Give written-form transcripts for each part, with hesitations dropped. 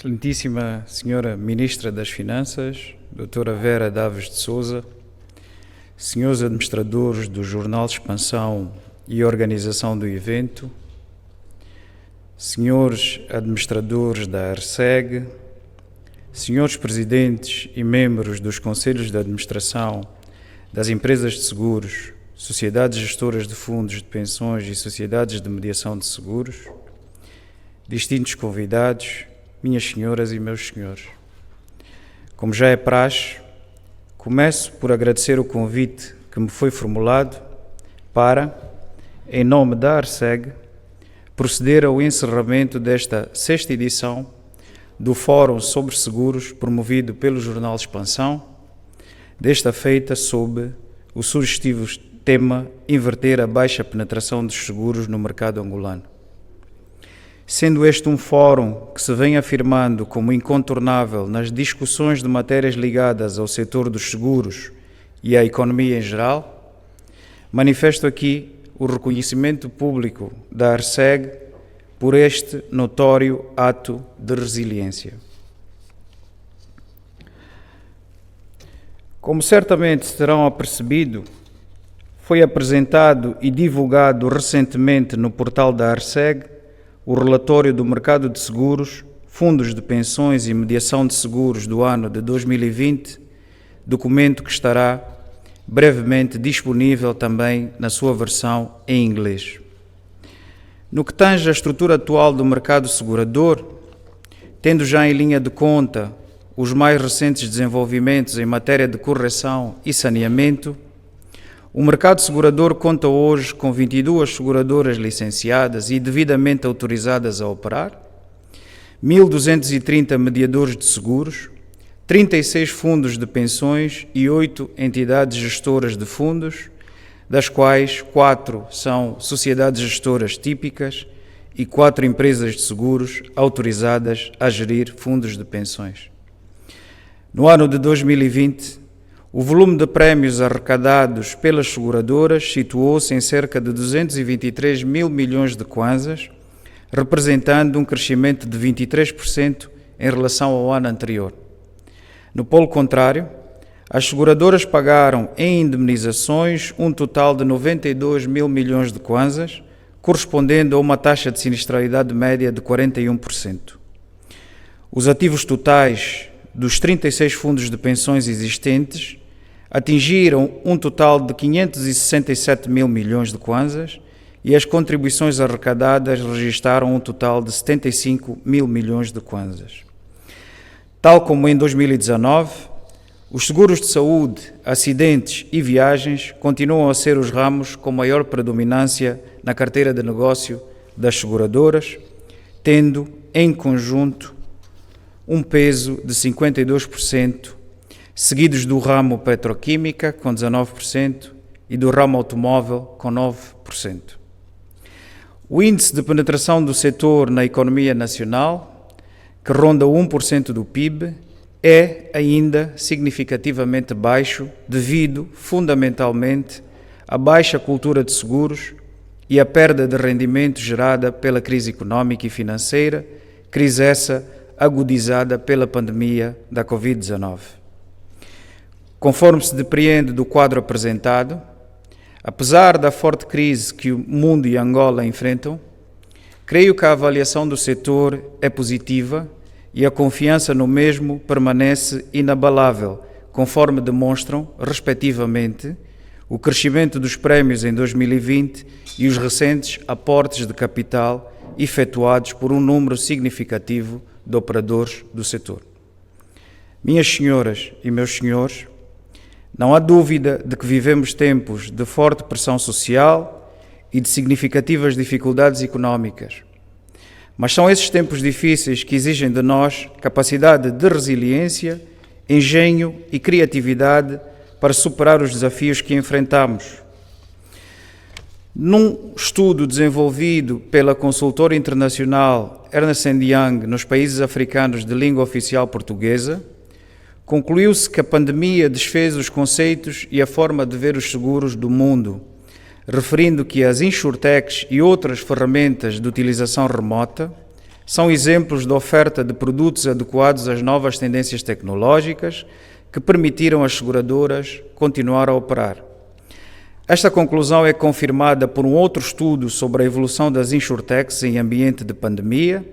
Excelentíssima Senhora Ministra das Finanças, Doutora Vera Daves de Souza, senhores administradores do Jornal Expansão e organização do evento, senhores administradores da ARSEG, senhores presidentes e membros dos conselhos de administração das empresas de seguros, sociedades gestoras de fundos de pensões e sociedades de mediação de seguros, distintos convidados, minhas senhoras e meus senhores. Como já é praxe, começo por agradecer o convite que me foi formulado para, em nome da ARSEG, proceder ao encerramento desta 6ª edição do Fórum sobre Seguros promovido pelo Jornal Expansão, desta feita sob o sugestivo tema Inverter a baixa penetração dos seguros no mercado angolano. Sendo este um fórum que se vem afirmando como incontornável nas discussões de matérias ligadas ao setor dos seguros e à economia em geral, manifesto aqui o reconhecimento público da ARSEG por este notório ato de resiliência. Como certamente terão apercebido, foi apresentado e divulgado recentemente no portal da ARSEG o relatório do mercado de seguros, fundos de pensões e mediação de seguros do ano de 2020, documento que estará brevemente disponível também na sua versão em inglês. No que tange à estrutura atual do mercado segurador, tendo já em linha de conta os mais recentes desenvolvimentos em matéria de correção e saneamento, o mercado segurador conta hoje com 22 seguradoras licenciadas e devidamente autorizadas a operar, 1.230 mediadores de seguros, 36 fundos de pensões e 8 entidades gestoras de fundos, das quais 4 são sociedades gestoras típicas e 4 empresas de seguros autorizadas a gerir fundos de pensões. No ano de 2020, o volume de prémios arrecadados pelas seguradoras situou-se em cerca de 223 mil milhões de kwanzas, representando um crescimento de 23% em relação ao ano anterior. No polo contrário, as seguradoras pagaram em indemnizações um total de 92 mil milhões de kwanzas, correspondendo a uma taxa de sinistralidade média de 41%. Os ativos totais dos 36 fundos de pensões existentes atingiram um total de 567 mil milhões de kwanzas e as contribuições arrecadadas registaram um total de 75 mil milhões de kwanzas. Tal como em 2019, os seguros de saúde, acidentes e viagens continuam a ser os ramos com maior predominância na carteira de negócio das seguradoras, tendo, em conjunto, um peso de 52%, seguidos do ramo petroquímica, com 19%, e do ramo automóvel, com 9%. O índice de penetração do setor na economia nacional, que ronda 1% do PIB, é ainda significativamente baixo, devido, fundamentalmente, à baixa cultura de seguros e à perda de rendimento gerada pela crise económica e financeira, crise essa agudizada pela pandemia da Covid-19. Conforme se depreende do quadro apresentado, apesar da forte crise que o mundo e Angola enfrentam, creio que a avaliação do setor é positiva e a confiança no mesmo permanece inabalável, conforme demonstram, respectivamente, o crescimento dos prémios em 2020 e os recentes aportes de capital efetuados por um número significativo de operadores do setor. Minhas senhoras e meus senhores, não há dúvida de que vivemos tempos de forte pressão social e de significativas dificuldades económicas. Mas são esses tempos difíceis que exigem de nós capacidade de resiliência, engenho e criatividade para superar os desafios que enfrentamos. Num estudo desenvolvido pela consultora internacional Ernst & Young nos países africanos de língua oficial portuguesa, concluiu-se que a pandemia desfez os conceitos e a forma de ver os seguros do mundo, referindo que as insurtechs e outras ferramentas de utilização remota são exemplos de oferta de produtos adequados às novas tendências tecnológicas que permitiram às seguradoras continuar a operar. Esta conclusão é confirmada por um outro estudo sobre a evolução das insurtechs em ambiente de pandemia,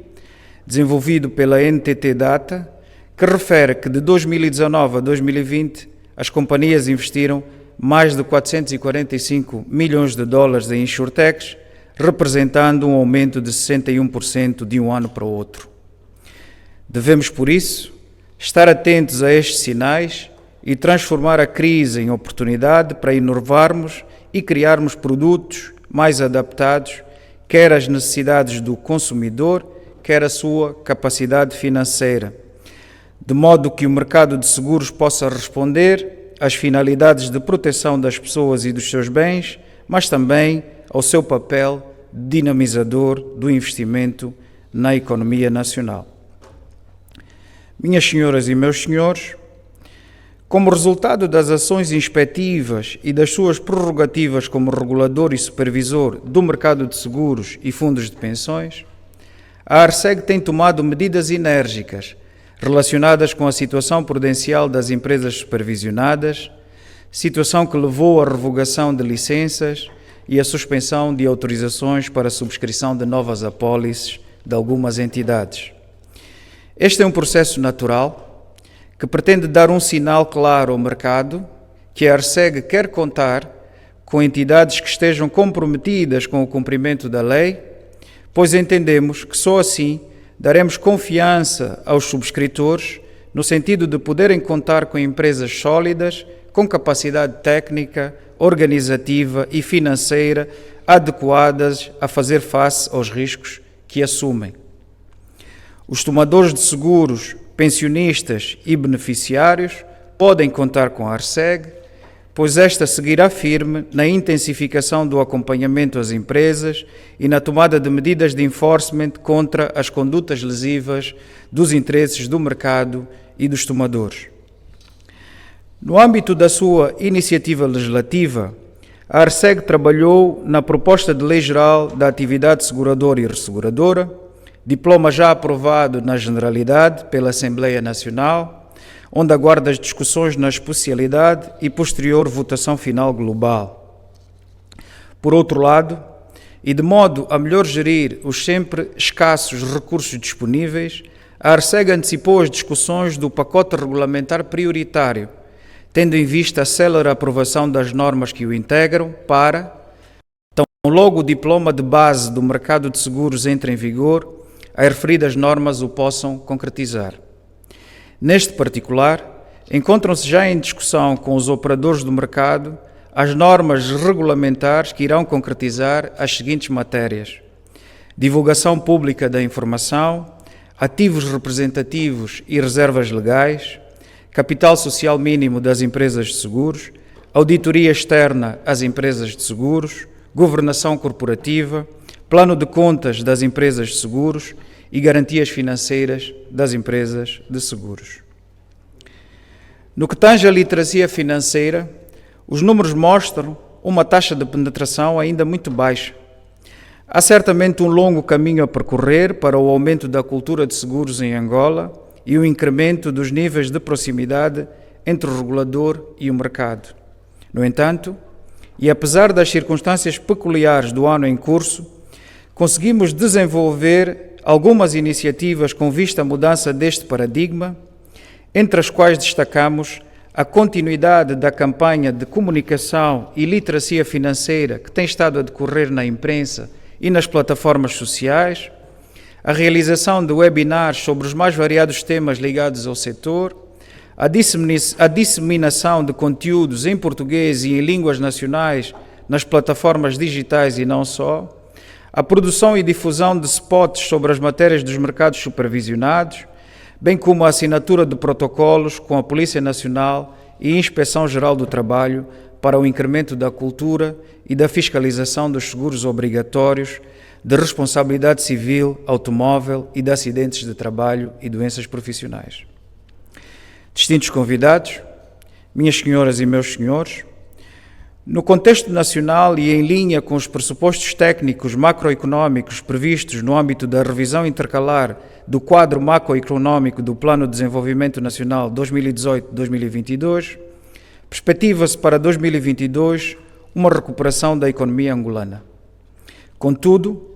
desenvolvido pela NTT Data, que refere que de 2019 a 2020 as companhias investiram mais de 445 milhões de dólares em insurtechs, representando um aumento de 61% de um ano para o outro. Devemos, por isso, estar atentos a estes sinais e transformar a crise em oportunidade para inovarmos e criarmos produtos mais adaptados, quer às necessidades do consumidor, quer à sua capacidade financeira, de modo que o mercado de seguros possa responder às finalidades de proteção das pessoas e dos seus bens, mas também ao seu papel dinamizador do investimento na economia nacional. Minhas senhoras e meus senhores, como resultado das ações inspectivas e das suas prerrogativas como regulador e supervisor do mercado de seguros e fundos de pensões, a ARSEG tem tomado medidas enérgicas relacionadas com a situação prudencial das empresas supervisionadas, situação que levou à revogação de licenças e à suspensão de autorizações para a subscrição de novas apólices de algumas entidades. Este é um processo natural que pretende dar um sinal claro ao mercado que a ARSEG quer contar com entidades que estejam comprometidas com o cumprimento da lei, pois entendemos que só assim daremos confiança aos subscritores no sentido de poderem contar com empresas sólidas, com capacidade técnica, organizativa e financeira adequadas a fazer face aos riscos que assumem. Os tomadores de seguros, pensionistas e beneficiários podem contar com a ARSEG, pois esta seguirá firme na intensificação do acompanhamento às empresas e na tomada de medidas de enforcement contra as condutas lesivas dos interesses do mercado e dos tomadores. No âmbito da sua iniciativa legislativa, a ARSEG trabalhou na proposta de lei geral da atividade seguradora e resseguradora, diploma já aprovado na Generalidade pela Assembleia Nacional, onde aguarda as discussões na especialidade e posterior votação final global. Por outro lado, e de modo a melhor gerir os sempre escassos recursos disponíveis, a ARSEG antecipou as discussões do pacote regulamentar prioritário, tendo em vista a célere aprovação das normas que o integram para, tão logo o diploma de base do mercado de seguros entre em vigor, as referidas normas o possam concretizar. Neste particular, encontram-se já em discussão com os operadores do mercado as normas regulamentares que irão concretizar as seguintes matérias: divulgação pública da informação, ativos representativos e reservas legais, capital social mínimo das empresas de seguros, auditoria externa às empresas de seguros, governação corporativa, plano de contas das empresas de seguros e garantias financeiras das empresas de seguros. No que tange à literacia financeira, os números mostram uma taxa de penetração ainda muito baixa. Há certamente um longo caminho a percorrer para o aumento da cultura de seguros em Angola e o incremento dos níveis de proximidade entre o regulador e o mercado. No entanto, e apesar das circunstâncias peculiares do ano em curso, conseguimos desenvolver algumas iniciativas com vista à mudança deste paradigma, entre as quais destacamos a continuidade da campanha de comunicação e literacia financeira que tem estado a decorrer na imprensa e nas plataformas sociais, a realização de webinars sobre os mais variados temas ligados ao setor, a disseminação de conteúdos em português e em línguas nacionais nas plataformas digitais e não só, a produção e difusão de spots sobre as matérias dos mercados supervisionados, bem como a assinatura de protocolos com a Polícia Nacional e Inspeção-Geral do Trabalho para o incremento da cultura e da fiscalização dos seguros obrigatórios de responsabilidade civil, automóvel e de acidentes de trabalho e doenças profissionais. Distintos convidados, minhas senhoras e meus senhores, No contexto nacional e em linha com os pressupostos técnicos macroeconómicos previstos no âmbito da revisão intercalar do quadro macroeconómico do Plano de Desenvolvimento Nacional 2018-2022, perspectiva-se para 2022 uma recuperação da economia angolana. Contudo,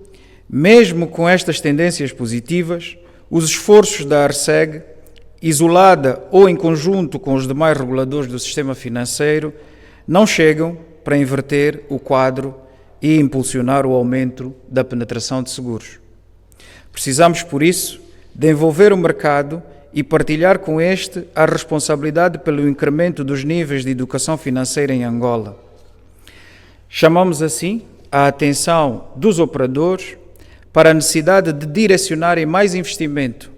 mesmo com estas tendências positivas, os esforços da ARCEG, isolada ou em conjunto com os demais reguladores do sistema financeiro, não chegam para inverter o quadro e impulsionar o aumento da penetração de seguros. Precisamos, por isso, de envolver o mercado e partilhar com este a responsabilidade pelo incremento dos níveis de educação financeira em Angola. Chamamos assim a atenção dos operadores para a necessidade de direcionarem mais investimento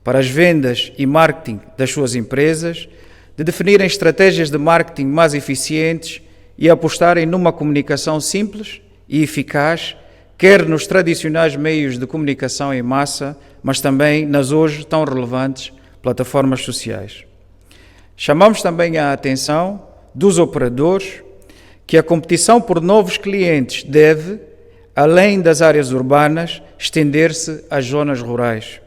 para as vendas e marketing das suas empresas, de definirem estratégias de marketing mais eficientes e apostarem numa comunicação simples e eficaz, quer nos tradicionais meios de comunicação em massa, mas também nas hoje tão relevantes plataformas sociais. Chamamos também a atenção dos operadores que a competição por novos clientes deve, além das áreas urbanas, estender-se às zonas rurais.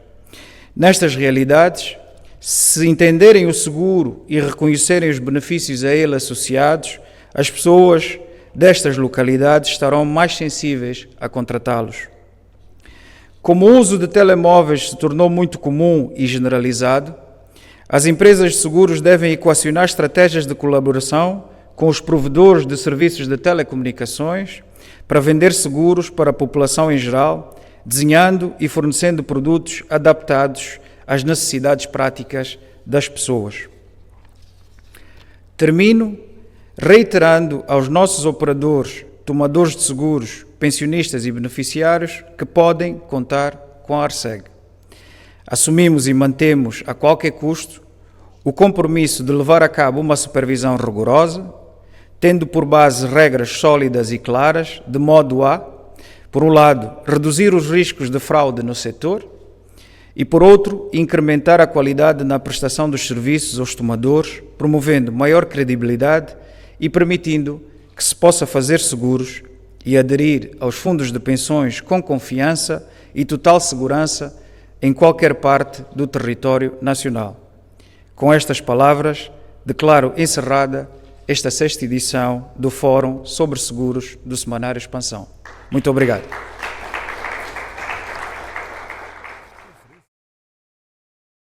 Nestas realidades, se entenderem o seguro e reconhecerem os benefícios a ele associados, as pessoas destas localidades estarão mais sensíveis a contratá-los. Como o uso de telemóveis se tornou muito comum e generalizado, as empresas de seguros devem equacionar estratégias de colaboração com os provedores de serviços de telecomunicações para vender seguros para a população em geral, desenhando e fornecendo produtos adaptados às necessidades práticas das pessoas. Termino reiterando aos nossos operadores, tomadores de seguros, pensionistas e beneficiários que podem contar com a ARCEG. Assumimos e mantemos a qualquer custo o compromisso de levar a cabo uma supervisão rigorosa, tendo por base regras sólidas e claras, de modo a, por um lado, reduzir os riscos de fraude no setor e, por outro, incrementar a qualidade na prestação dos serviços aos tomadores, promovendo maior credibilidade e permitindo que se possa fazer seguros e aderir aos fundos de pensões com confiança e total segurança em qualquer parte do território nacional. Com estas palavras, declaro encerrada esta 6ª edição do Fórum sobre Seguros do Semanário Expansão. Muito obrigado.